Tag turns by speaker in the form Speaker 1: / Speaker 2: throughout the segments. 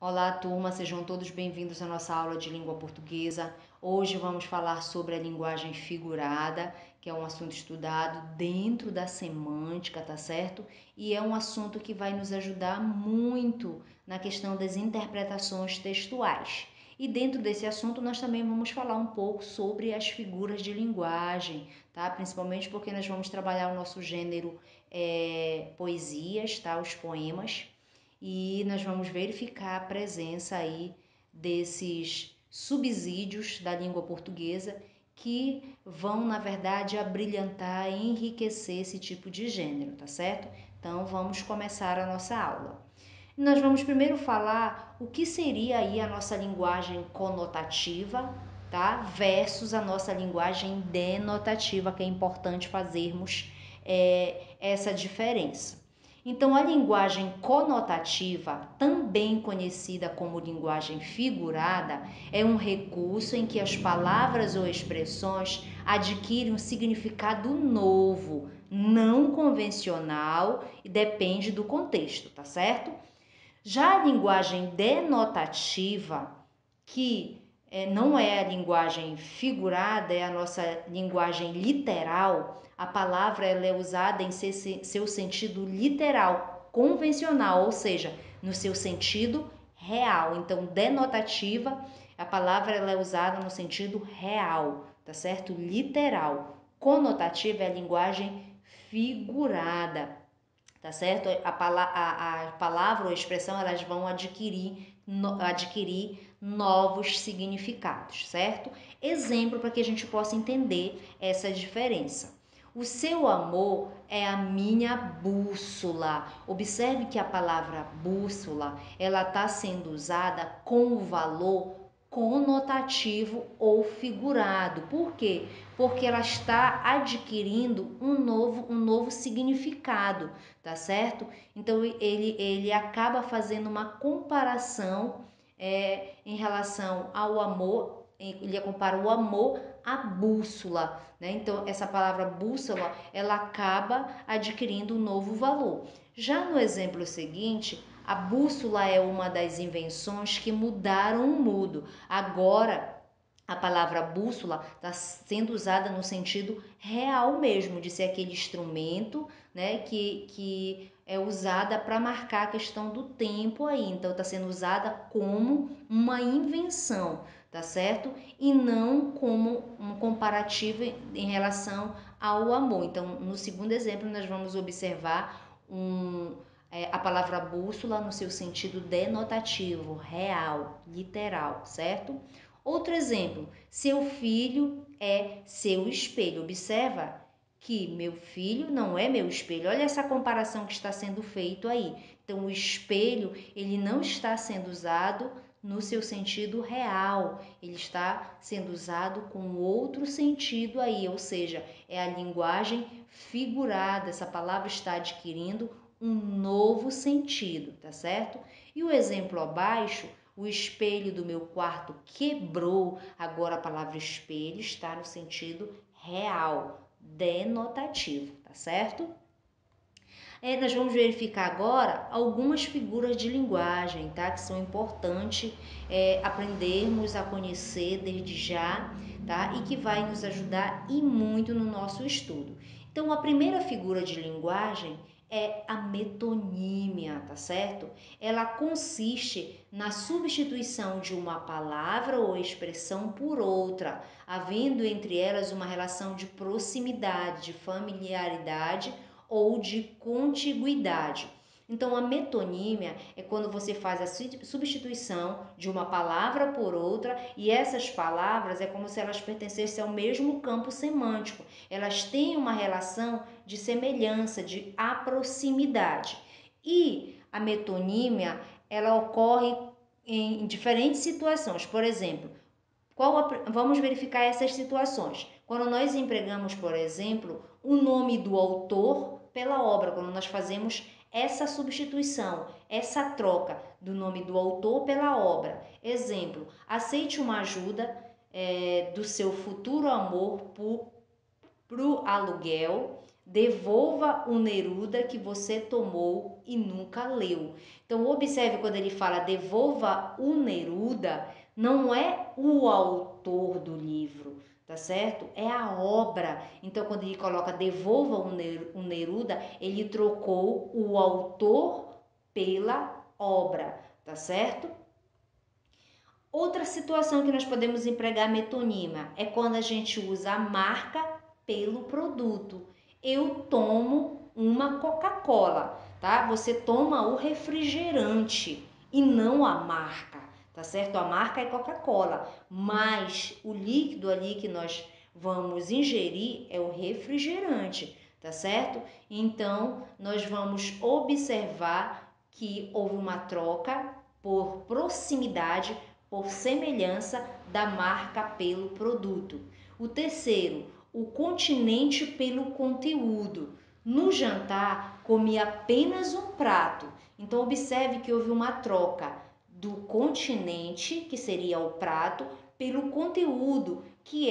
Speaker 1: Olá, turma, sejam todos bem-vindos à nossa aula de língua portuguesa. Hoje vamos falar sobre a linguagem figurada, que é um assunto estudado dentro da semântica, tá certo? E é um assunto que vai nos ajudar muito na questão das interpretações textuais. E dentro desse assunto nós também vamos falar um pouco sobre as figuras de linguagem, tá? Principalmente porque nós vamos trabalhar o nosso gênero poesias, tá? Os poemas. E nós vamos verificar a presença aí desses subsídios da língua portuguesa que vão, na verdade, abrilhantar e enriquecer esse tipo de gênero, tá certo? Então, vamos começar a nossa aula. Nós vamos primeiro falar o que seria aí a nossa linguagem conotativa, tá? Versus a nossa linguagem denotativa, que é importante fazermos essa diferença. Então, a linguagem conotativa, também conhecida como linguagem figurada, é um recurso em que as palavras ou expressões adquirem um significado novo, não convencional e depende do contexto, tá certo? Já a linguagem denotativa, que não é a linguagem figurada, é a nossa linguagem literal, a palavra ela é usada em seu sentido literal, convencional, ou seja, no seu sentido real. Então, denotativa, a palavra ela é usada no sentido real, tá certo? Literal. Conotativa é a linguagem figurada, tá certo? A palavra ou a expressão elas vão adquirir novos significados, certo? Exemplo para que a gente possa entender essa diferença. O seu amor é a minha bússola. Observe que a palavra bússola ela está sendo usada com o valor conotativo ou figurado. Por quê? Porque ela está adquirindo um novo significado, tá certo? Então ele acaba fazendo uma comparação em relação ao amor, ele compara o amor à bússola, né? Então essa palavra bússola ela acaba adquirindo um novo valor. Já no exemplo seguinte, a bússola é uma das invenções que mudaram o mundo. Agora, a palavra bússola está sendo usada no sentido real mesmo, de ser aquele instrumento, né, que é usada para marcar a questão do tempo aí. Então, está sendo usada como uma invenção, tá certo? E não como um comparativo em relação ao amor. Então, no segundo exemplo, nós vamos observar a palavra bússola no seu sentido denotativo, real, literal, certo? Outro exemplo, seu filho é seu espelho. Observa que meu filho não é meu espelho. Olha essa comparação que está sendo feito aí. Então, o espelho, ele não está sendo usado no seu sentido real, ele está sendo usado com outro sentido aí, ou seja, é a linguagem figurada. Essa palavra está adquirindo um novo sentido, tá certo? E o exemplo abaixo, o espelho do meu quarto quebrou. Agora a palavra espelho está no sentido real, denotativo, tá certo? Nós vamos verificar agora algumas figuras de linguagem, tá? Que são importantes aprendermos a conhecer desde já, tá? E que vai nos ajudar e muito no nosso estudo. Então, a primeira figura de linguagem é a metonímia, tá certo? Ela consiste na substituição de uma palavra ou expressão por outra, havendo entre elas uma relação de proximidade, de familiaridade ou de contiguidade. Então, a metonímia é quando você faz a substituição de uma palavra por outra e essas palavras é como se elas pertencessem ao mesmo campo semântico. Elas têm uma relação de semelhança, de proximidade. E a metonímia, ela ocorre em diferentes situações. Por exemplo, vamos verificar essas situações. Quando nós empregamos, por exemplo, o nome do autor pela obra, quando nós fazemos essa substituição, essa troca do nome do autor pela obra. Exemplo, aceite uma ajuda do seu futuro amor pro aluguel, Devolva o Neruda que você tomou e nunca leu. Então, observe quando ele fala devolva o Neruda, não é o autor do livro, tá certo? É a obra. Então, quando ele coloca devolva o Neruda, ele trocou o autor pela obra, tá certo? Outra situação que nós podemos empregar metonímia é quando a gente usa a marca pelo produto. Eu tomo uma Coca-Cola, tá? Você toma o refrigerante e não a marca, tá certo? A marca é Coca-Cola, mas o líquido ali que nós vamos ingerir é o refrigerante, tá certo? Então, nós vamos observar que houve uma troca por proximidade, por semelhança da marca pelo produto. O terceiro, o continente pelo conteúdo. No jantar, comi apenas um prato. Então, observe que houve uma troca do continente, que seria o prato, pelo conteúdo, que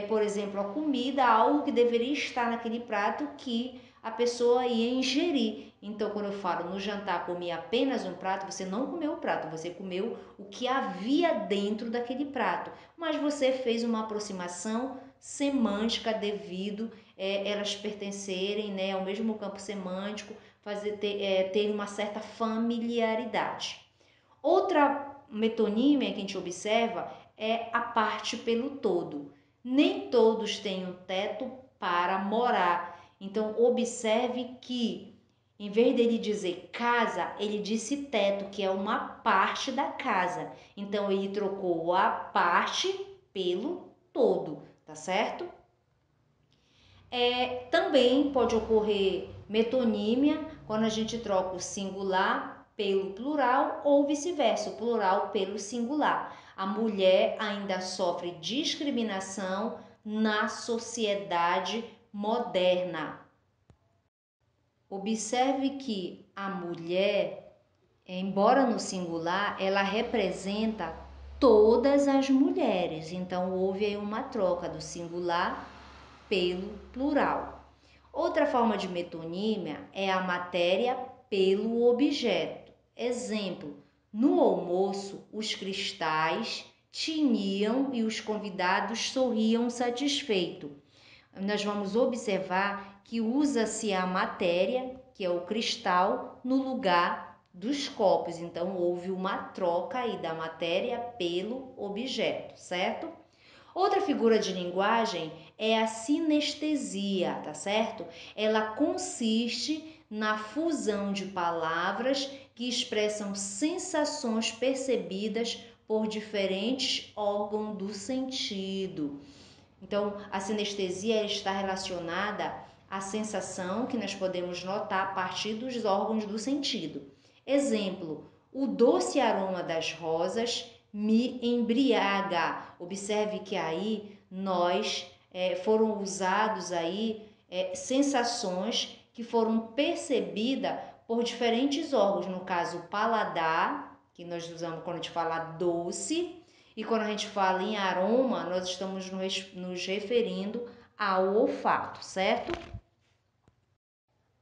Speaker 1: por exemplo, a comida, algo que deveria estar naquele prato que a pessoa ia ingerir. Então, quando eu falo no jantar comi apenas um prato, você não comeu o prato, você comeu o que havia dentro daquele prato. Mas você fez uma aproximação semântica devido elas pertencerem, né, ao mesmo campo semântico, ter uma certa familiaridade. Outra metonímia que a gente observa é a parte pelo todo. Nem todos têm um teto para morar. Então, observe que, em vez dele dizer casa, ele disse teto, que é uma parte da casa. Então, ele trocou a parte pelo todo, tá certo? Também pode ocorrer metonímia quando a gente troca o singular pelo plural ou vice-versa, o plural pelo singular. A mulher ainda sofre discriminação na sociedade moderna. Observe que a mulher, embora no singular, ela representa todas as mulheres. Então, houve aí uma troca do singular pelo plural. Outra forma de metonímia é a matéria pelo objeto. Exemplo, no almoço, os cristais tiniam e os convidados sorriam satisfeitos. Nós vamos observar que usa-se a matéria, que é o cristal, no lugar dos copos. Então, houve uma troca aí da matéria pelo objeto, certo? Outra figura de linguagem é a sinestesia, tá certo? Ela consiste na fusão de palavras que expressam sensações percebidas por diferentes órgãos do sentido. Então, a sinestesia está relacionada à sensação que nós podemos notar a partir dos órgãos do sentido. Exemplo, o doce aroma das rosas me embriaga. Observe que aí foram usados aí sensações que foram percebidas por diferentes órgãos. No caso, o paladar, que nós usamos quando a gente fala doce, e quando a gente fala em aroma, nós estamos nos referindo ao olfato, certo?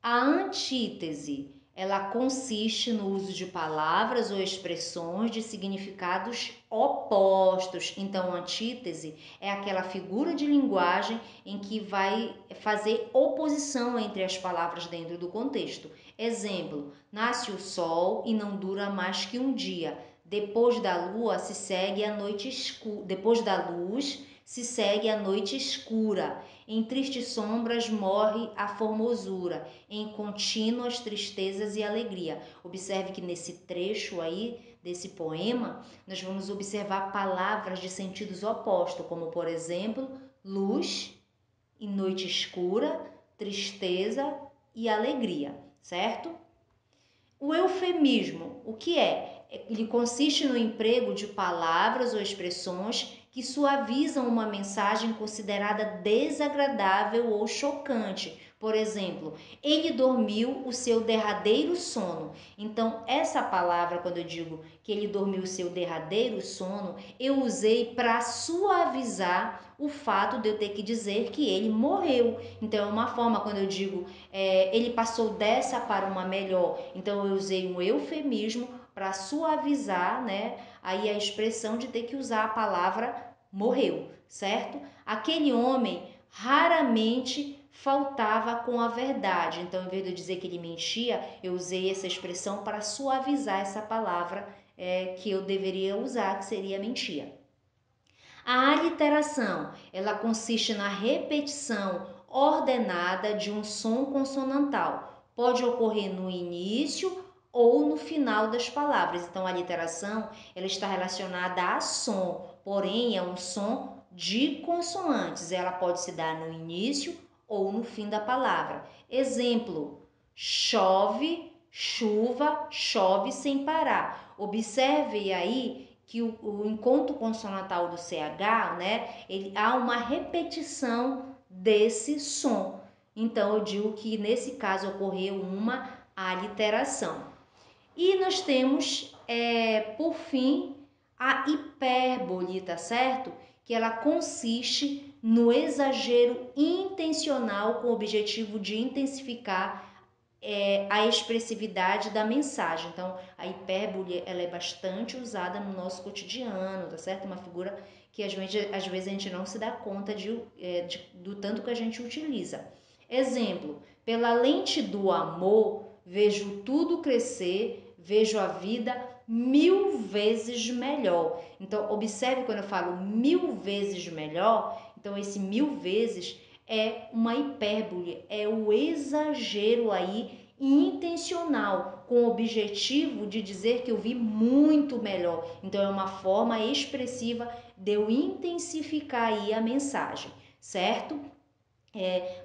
Speaker 1: A antítese, ela consiste no uso de palavras ou expressões de significados opostos. Então, antítese é aquela figura de linguagem em que vai fazer oposição entre as palavras dentro do contexto. Exemplo, nasce o sol e não dura mais que um dia. Depois da lua se segue a noite escura. Depois da luz se segue a noite escura. Em tristes sombras morre a formosura, em contínuas tristezas e alegria. Observe que nesse trecho aí, desse poema, nós vamos observar palavras de sentidos opostos, como por exemplo, luz e noite escura, tristeza e alegria, certo? O eufemismo, o que é? Ele consiste no emprego de palavras ou expressões que suavizam uma mensagem considerada desagradável ou chocante. Por exemplo, ele dormiu o seu derradeiro sono. Então, essa palavra, quando eu digo que ele dormiu o seu derradeiro sono, eu usei para suavizar o fato de eu ter que dizer que ele morreu. Então, é uma forma, quando eu digo ele passou dessa para uma melhor. Então, eu usei um eufemismo para suavizar, né, aí a expressão de ter que usar a palavra morreu, certo? Aquele homem raramente faltava com a verdade. Então, em vez de eu dizer que ele mentia, eu usei essa expressão para suavizar essa palavra que eu deveria usar, que seria mentia. A aliteração, ela consiste na repetição ordenada de um som consonantal. Pode ocorrer no início ou no final das palavras. Então, a aliteração, ela está relacionada a som, porém é um som de consoantes. Ela pode se dar no início ou no fim da palavra. Exemplo: chove, chuva, chove sem parar. Observe aí que o encontro consonantal do CH, né, há uma repetição desse som. Então, eu digo que nesse caso ocorreu uma aliteração. E nós temos, por fim, a hipérbole, tá certo? Que ela consiste no exagero intencional com o objetivo de intensificar a expressividade da mensagem. Então, a hipérbole ela é bastante usada no nosso cotidiano, tá certo? Uma figura que às vezes a gente não se dá conta do tanto que a gente utiliza. Exemplo: pela lente do amor, vejo tudo crescer, vejo a vida 1000 vezes melhor. Então, observe quando eu falo 1000 vezes melhor, então esse 1000 vezes é uma hipérbole, é o exagero aí intencional, com o objetivo de dizer que eu vi muito melhor. Então é uma forma expressiva de eu intensificar aí a mensagem, certo?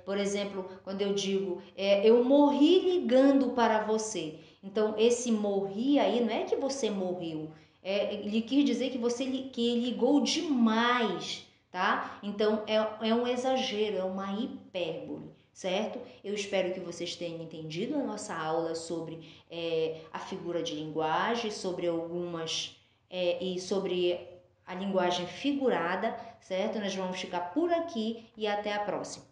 Speaker 1: Por exemplo, quando eu digo eu morri ligando para você. Então, esse morri aí não é que você morreu. Ele quis dizer que você que ligou demais, tá? Então, é um exagero, é uma hipérbole, certo? Eu espero que vocês tenham entendido a nossa aula sobre a figura de linguagem, sobre algumas e sobre a linguagem figurada, certo? Nós vamos ficar por aqui e até a próxima.